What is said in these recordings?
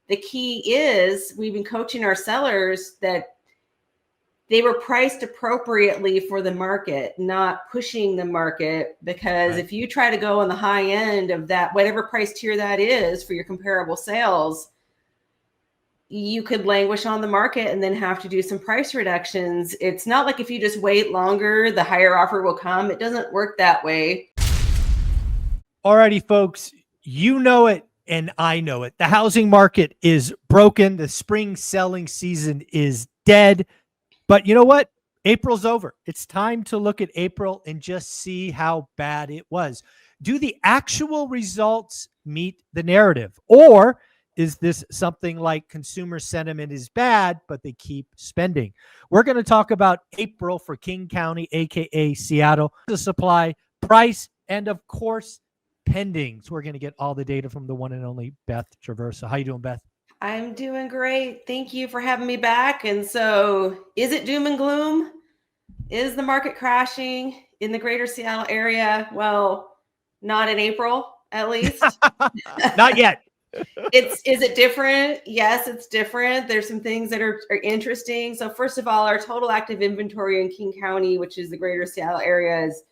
the key is we've been coaching our sellers that they were priced appropriately for the market, not pushing the market, because if you try to go on the high end of that, whatever price tier that is for your comparable sales, you could languish on the market and then have to do some price reductions. It's not like if you just wait longer, the higher offer will come. It doesn't work that way. Alrighty, folks, you know it and I know it. The housing market is broken. The spring selling season is dead. But you know what? April's over. It's time to look at April and just see how bad it was. Do the actual results meet the narrative? Or is this something like consumer sentiment is bad, but they keep spending? We're going to talk about April for King County, aka Seattle, the supply, price, and of course, pendings. We're going to get all the data from the one and only Beth Traversa. How you doing, Beth? I'm doing great. Thank you for having me back. And so, is it doom and gloom? Is the market crashing in the greater Seattle area? Well, not in April, at least. Not yet. Is it different? Yes, it's different. There's some things that are interesting. So first of all, our total active inventory in King County, which is the greater Seattle area, is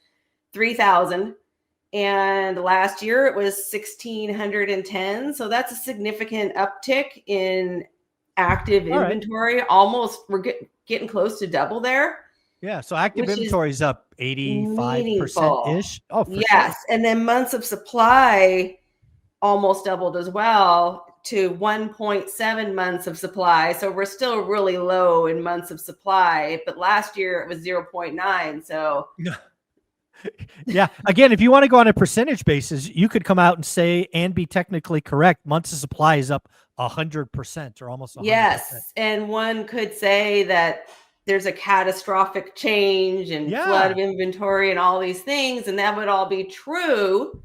3,000. And last year it was 1,610. So that's a significant uptick in active inventory. Almost, we're getting close to double there. Yeah. So active inventory is up 85%-ish. Oh, yes. Sure. And then months of supply almost doubled as well to 1.7 months of supply. So we're still really low in months of supply. But last year it was 0.9. So yeah. Again, if you want to go on a percentage basis, you could come out and say and be technically correct. Months of supply is up 100% or almost 100%. Yes. And one could say that there's a catastrophic change and flood of inventory and all these things. And that would all be true.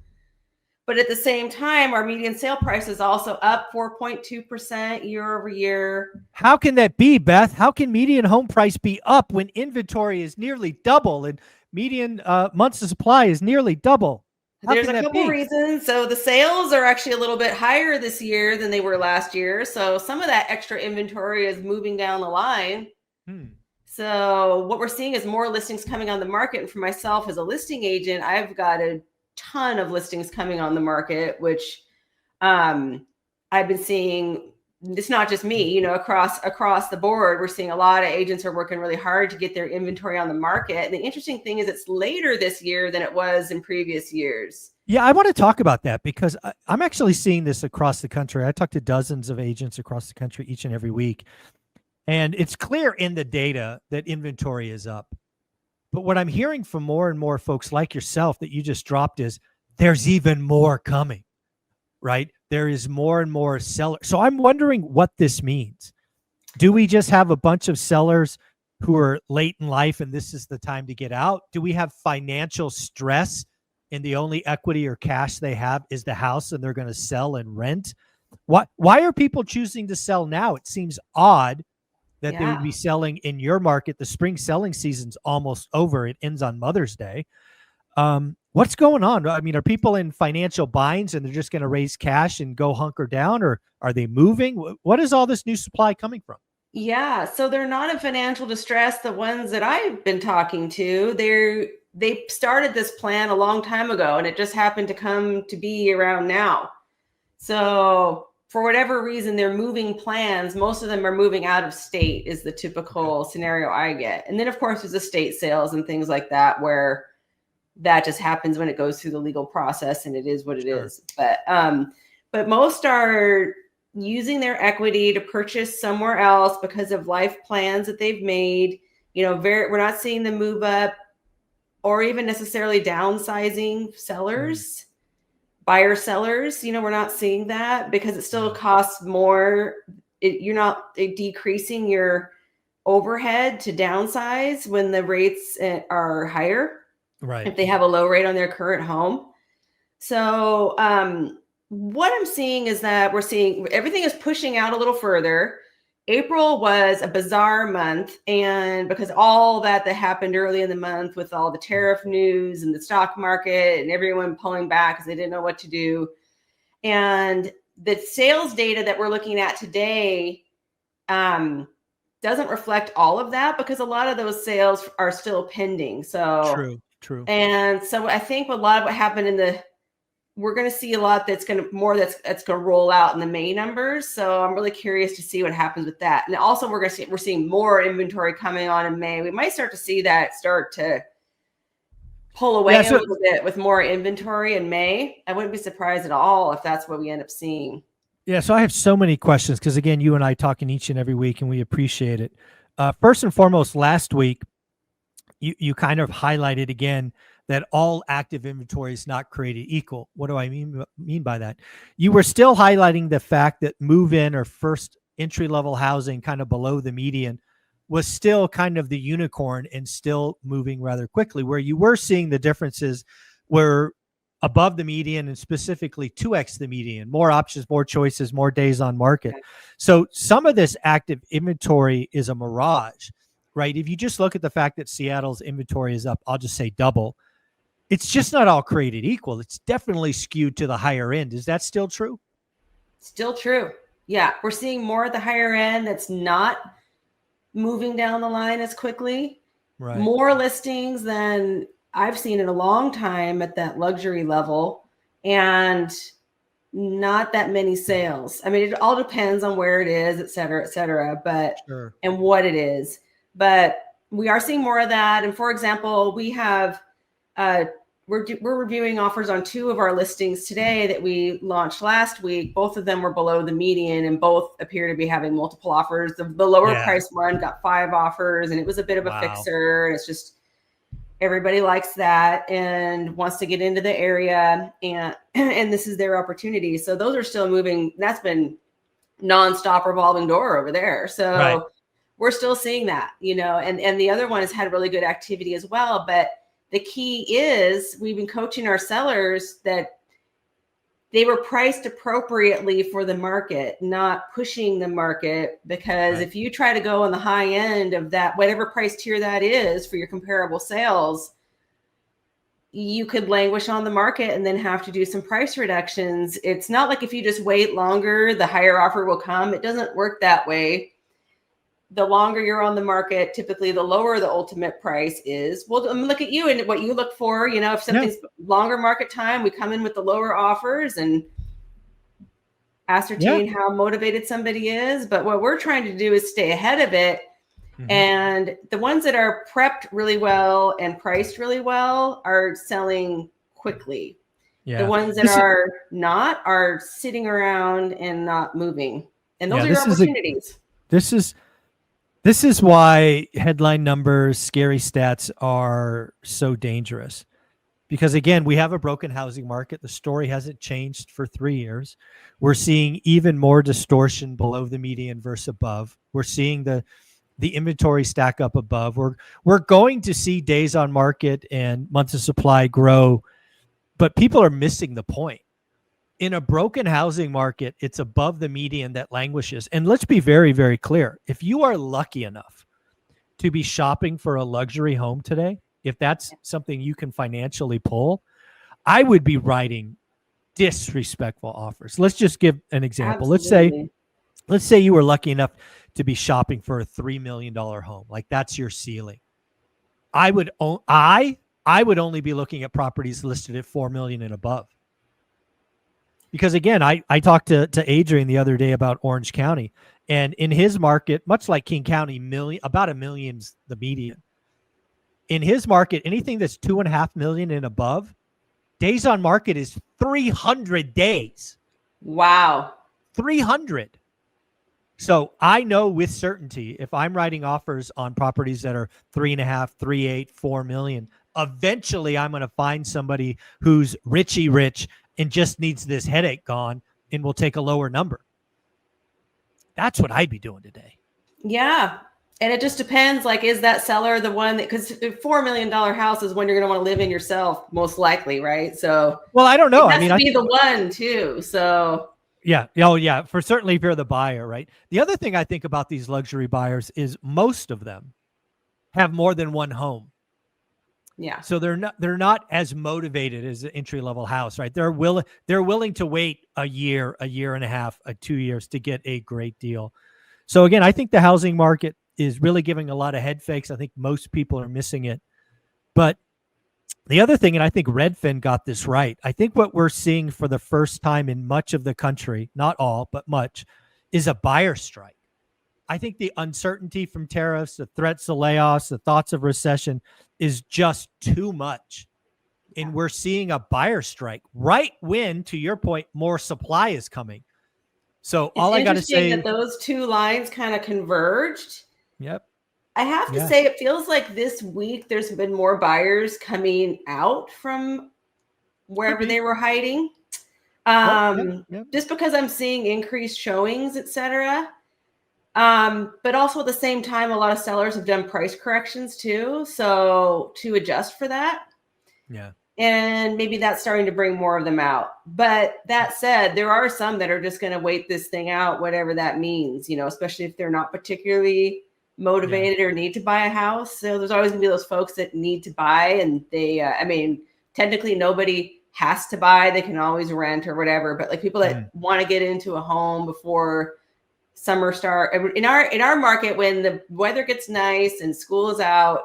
But at the same time, our median sale price is also up 4.2% year over year. How can that be, Beth? How can median home price be up when inventory is nearly double and median months of supply is nearly double? There's a couple reasons. So the sales are actually a little bit higher this year than they were last year. So some of that extra inventory is moving down the line. So what we're seeing is more listings coming on the market. And for myself as a listing agent, I've got a ton of listings coming on the market, which I've been seeing. It's not just me, you know, across the board. We're seeing a lot of agents are working really hard to get their inventory on the market. And the interesting thing is it's later this year than it was in previous years. Yeah, I want to talk about that because I'm actually seeing this across the country. I talk to dozens of agents across the country each and every week. And it's clear in the data that inventory is up. But what I'm hearing from more and more folks like yourself that you just dropped is there's even more coming, right? There is more and more sellers. So I'm wondering what this means. Do we just have a bunch of sellers who are late in life and this is the time to get out? Do we have financial stress and the only equity or cash they have is the house and they're going to sell and rent? Why are people choosing to sell now? It seems odd that they would be selling in your market. The spring selling season's almost over. It ends on Mother's Day. What's going on? I mean, are people in financial binds and they're just going to raise cash and go hunker down, or are they moving? What is all this new supply coming from? Yeah, so they're not in financial distress. The ones that I've been talking to, they started this plan a long time ago, and it just happened to come to be around now. So for whatever reason, they're moving plans. Most of them are moving out of state is the typical scenario I get. And then, of course, there's estate sales and things like that where that just happens when it goes through the legal process and it is what it is. But most are using their equity to purchase somewhere else because of life plans that they've made. You know, we're not seeing them move up or even necessarily downsizing sellers. Buyer sellers, you know, we're not seeing that because it still costs more. You're not decreasing your overhead to downsize when the rates are higher. Right. If they have a low rate on their current home. So what I'm seeing is that we're seeing everything is pushing out a little further. April was a bizarre month, and because all that happened early in the month with all the tariff news and the stock market and everyone pulling back because they didn't know what to do. And the sales data that we're looking at today doesn't reflect all of that, because a lot of those sales are still pending. So True. And so I think a lot of what happened we're going to see a lot that's going to roll out in the May numbers. So I'm really curious to see what happens with that. And also we're seeing more inventory coming on in May. We might start to see that start to pull away a little bit with more inventory in May. I wouldn't be surprised at all if that's what we end up seeing. Yeah, so I have so many questions because, again, you and I talking each and every week, and we appreciate it. First and foremost, last week, you kind of highlighted again that all active inventory is not created equal. What do I mean by that? You were still highlighting the fact that move-in or first entry-level housing kind of below the median was still kind of the unicorn and still moving rather quickly. Where you were seeing the differences were above the median, and specifically 2x the median, more options, more choices, more days on market. Okay. So some of this active inventory is a mirage, right? If you just look at the fact that Seattle's inventory is up, I'll just say double. It's just not all created equal. It's definitely skewed to the higher end. Is that still true? Still true. Yeah. We're seeing more at the higher end that's not moving down the line as quickly. Right. More listings than I've seen in a long time at that luxury level, and not that many sales. I mean, it all depends on where it is, et cetera, but sure. And what it is. But we are seeing more of that. And for example, we have we're reviewing offers on 2 of our listings today that we launched last week. Both of them were below the median, and both appear to be having multiple offers. The lower price one got 5 offers, and it was a bit of a fixer. It's just everybody likes that and wants to get into the area, and this is their opportunity. So those are still moving. That's been nonstop revolving door over there. So we're still seeing that, and the other one has had really good activity as well. But the key is we've been coaching our sellers that they were priced appropriately for the market, not pushing the market, because if you try to go on the high end of that, whatever price tier that is for your comparable sales, you could languish on the market and then have to do some price reductions. It's not like if you just wait longer, the higher offer will come. It doesn't work that way. The longer you're on the market, typically the lower the ultimate price is. Well, look at you and what you look for. If something's longer market time, we come in with the lower offers and ascertain how motivated somebody is. But what we're trying to do is stay ahead of it. Mm-hmm. And the ones that are prepped really well and priced really well are selling quickly. Yeah. The ones that are not are sitting around and not moving. And those are your opportunities. This is why headline numbers, scary stats are so dangerous. Because again, we have a broken housing market. The story hasn't changed for 3 years. We're seeing even more distortion below the median versus above. We're seeing the inventory stack up above. We're going to see days on market and months of supply grow, but people are missing the point. In a broken housing market, it's above the median that languishes. And let's be very, very clear. If you are lucky enough to be shopping for a luxury home today, if that's something you can financially pull, I would be writing disrespectful offers. Let's just give an example. Absolutely. Let's say you were lucky enough to be shopping for a $3 million home. Like that's your ceiling. I would only be looking at properties listed at $4 million and above. Because again, I talked to Adrian the other day about Orange County, and in his market, much like King County, about $1 million's the median. In his market, anything that's $2.5 million and above, days on market is 300 days. Wow. 300. So I know with certainty, if I'm writing offers on properties that are 3.5, 3.8, 4 million, eventually I'm going to find somebody who's richy rich and just needs this headache gone and will take a lower number. That's what I'd be doing today. Yeah. And it just depends, like, is that seller the one that, because a $4 million house is one you're going to want to live in yourself, most likely, right? So, well, I don't know. It has to be the one too. So, yeah. Oh, yeah. For certainly if you're the buyer, right? The other thing I think about these luxury buyers is most of them have more than one home. Yeah. So they're not as motivated as an entry level house, right? They're willing to wait a year and a half, 2 years to get a great deal. So again, I think the housing market is really giving a lot of head fakes. I think most people are missing it. But the other thing, and I think Redfin got this right, I think what we're seeing for the first time in much of the country, not all, but much, is a buyer strike. I think the uncertainty from tariffs, the threats of layoffs, the thoughts of recession is just too much. And we're seeing a buyer strike right when, to your point, more supply is coming. So It's all I got to interesting that say, those two lines kind of converged. yep, I have to yeah, say, it feels like this week there's been more buyers coming out from could wherever be. they were hiding. Yep, yep, yep. Just because I'm seeing increased showings, etc. But also at the same time, a lot of sellers have done price corrections too. So to adjust for that. Yeah. And maybe that's starting to bring more of them out. But that said, there are some that are just going to wait this thing out, whatever that means, especially if they're not particularly motivated or need to buy a house. So there's always going to be those folks that need to buy. And they, technically nobody has to buy. They can always rent or whatever. But like people that want to get into a home before summer start in our market, when the weather gets nice and school is out,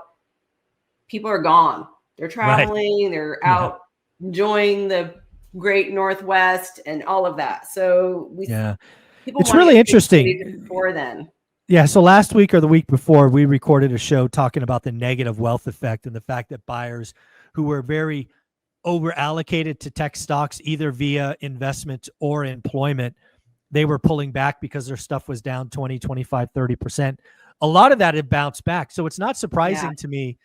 people are gone. They're traveling, they're out enjoying the great Northwest and all of that. So people it's want to really get things ready interesting. before then. Yeah. So last week or the week before, we recorded a show talking about the negative wealth effect and the fact that buyers who were very over allocated to tech stocks, either via investment or employment, they were pulling back because their stuff was down 20, 25, 30%. A lot of that had bounced back. So it's not surprising to me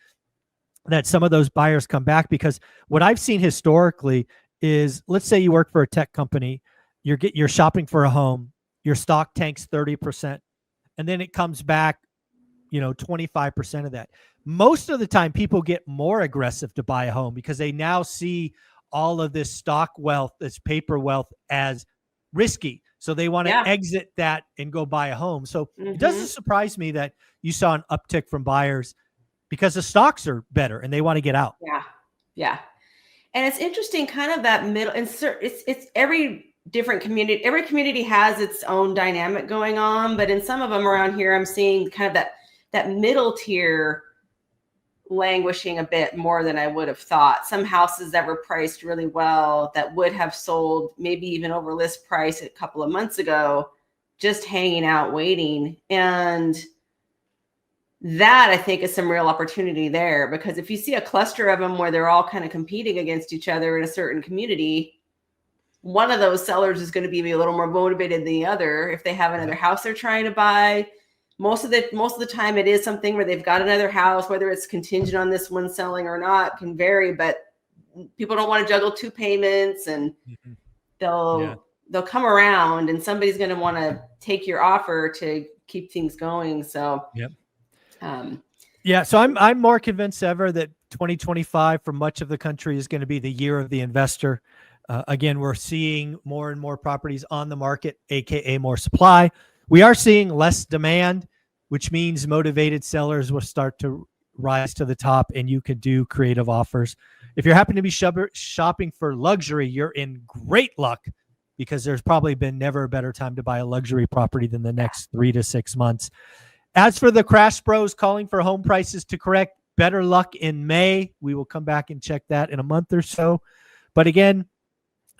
that some of those buyers come back, because what I've seen historically is, let's say you work for a tech company, you're shopping for a home, your stock tanks 30%, and then it comes back, 25% of that. Most of the time people get more aggressive to buy a home because they now see all of this stock wealth, this paper wealth, as risky. So they want to exit that and go buy a home. So it doesn't surprise me that you saw an uptick from buyers, because the stocks are better and they want to get out. Yeah. And it's interesting, kind of that middle, and it's every different community. Every community has its own dynamic going on, but in some of them around here, I'm seeing kind of that middle tier languishing a bit more than I would have thought. Some houses that were priced really well that would have sold maybe even over list price a couple of months ago, just hanging out waiting. And that, I think, is some real opportunity there, because if you see a cluster of them where they're all kind of competing against each other in a certain community, one of those sellers is going to be a little more motivated than the other if they have another house they're trying to buy. Most of the time it is something where they've got another house, whether it's contingent on this one selling or not can vary, but people don't want to juggle two payments, and they'll come around, and somebody's going to want to take your offer to keep things going. So so I'm more convinced ever that 2025 for much of the country is going to be the year of the investor. Again, we're seeing more and more properties on the market, aka more supply. We are seeing less demand, which means motivated sellers will start to rise to the top, and you can do creative offers. If you happen to be shopping for luxury, you're in great luck, because there's probably been never a better time to buy a luxury property than the next 3 to 6 months. As for the crash bros calling for home prices to correct, better luck in May. We will come back and check that in a month or so. But again,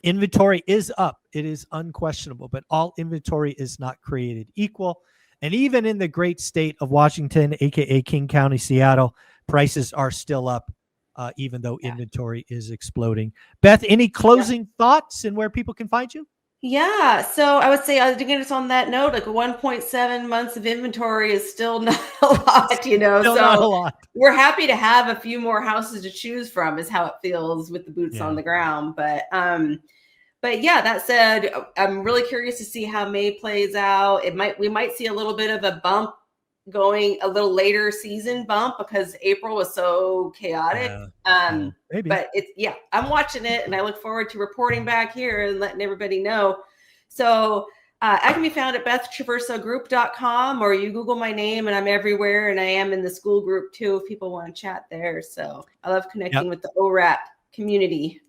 inventory is up. It is unquestionable, but all inventory is not created equal. And even in the great state of Washington, aka King County, Seattle, prices are still up, even though inventory is exploding. Beth, any closing thoughts and where people can find you? Yeah. So I would say, again, it's on that note, like 1.7 months of inventory is still not a lot, Still not a lot. We're happy to have a few more houses to choose from, is how it feels with the boots on the ground. But yeah, that said, I'm really curious to see how May plays out. We might see a little bit of a bump, going a little later season bump, because April was so chaotic. Maybe. But I'm watching it, and I look forward to reporting back here and letting everybody know. So I can be found at bethtraversogroup.com, or you Google my name and I'm everywhere. And I am in the school group too if people want to chat there. So I love connecting with the ORaaT community.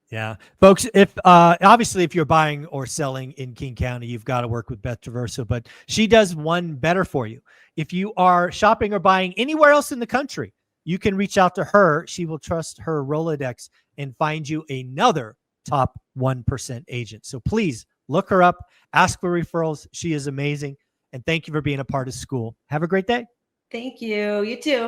Yeah, folks, if obviously if you're buying or selling in King County, you've got to work with Beth Traverso, but she does one better for you. If you are shopping or buying anywhere else in the country, you can reach out to her. She will trust her Rolodex and find you another top 1% agent. So please look her up, ask for referrals. She is amazing. And thank you for being a part of school. Have a great day. Thank you. You too.